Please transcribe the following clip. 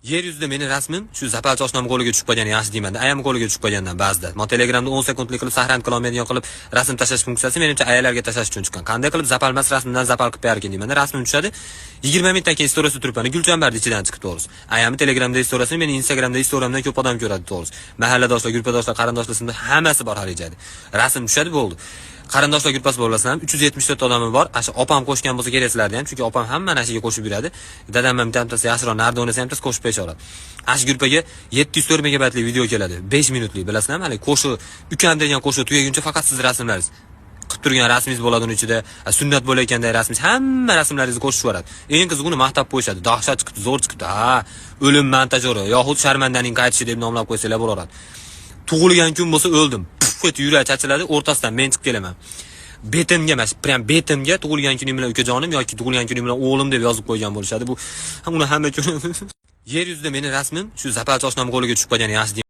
Yer yuzida meni rasmim shu zapalchi oshnam qo'liga tushib qolgani yaxshi deyman. Ayam qo'liga tushib qolgandan ba'zida. Men Telegramda 10 sekundlik qilib sahrand qilolmaydigan qilib rasm tashlash funksiyasi menimcha ayalarga tashlash uchun chiqqan. Qanday qilib zapalmas rasmdan zapal qilib berarkan deyman. Rasmim tushadi. 20 minutdan keyin storiesda turibman. Gulchambarning ichidan chiqib to'g'risi. Ayamni Telegramda storiesini, meni Instagramda storiemdan ko'p odam ko'radi to'g'risi. Mahalladoshlar, guruhdoshlar, qarindoshlar simda hammasi bor harijadi. Rasm tushadi bo'ldi. Qarindoshlar guruhasi bo'lsa ham 374 odami bor. Asha opam qo'shgan bo'lsa kerak sizlarda ham, chunki opam hamma narsaga qo'shib yuradi. Dadam ham bittasi yaxshiroq narda o'ynasa ham tez qo'shib berisharadi. Ash guruhga 704 megabaytlik video keladi. 5 minutlik, bilasizlarmi? Hali qo'shiq, ukam degan qo'shiq tugaguncha faqat siz rasmlaringiz qilib turgan rasmingiz bo'ladi uning ichida. Sunnat bo'layotganda rasmingiz, hamma rasmlaringizni qo'shib yuboradi. Eng qizig'ini maqtab qo'yishadi. Dahshat chiqibdi, zo'r chiqibdi. Ha, o'lim montajori, yoxud sharmandaning qaytishi deb nomlab qo'ysalar bo'laveradi. Tug'ilgan kun bo'lsa o'ldim. Puf, yurak chachiladi, o'rtasidan men chiqib kelaman. Betimga emas, prям betimga tug'ilgan kuning bilan ukajonim yoki tug'ilgan kuning bilan o'g'lim deb yozib qo'ygan bo'lishadi. Bu uni hamma ko'radi. Yer yuzida meni rasmim shu zapalchi oshnam qo'liga tushib qolgani yaxshi.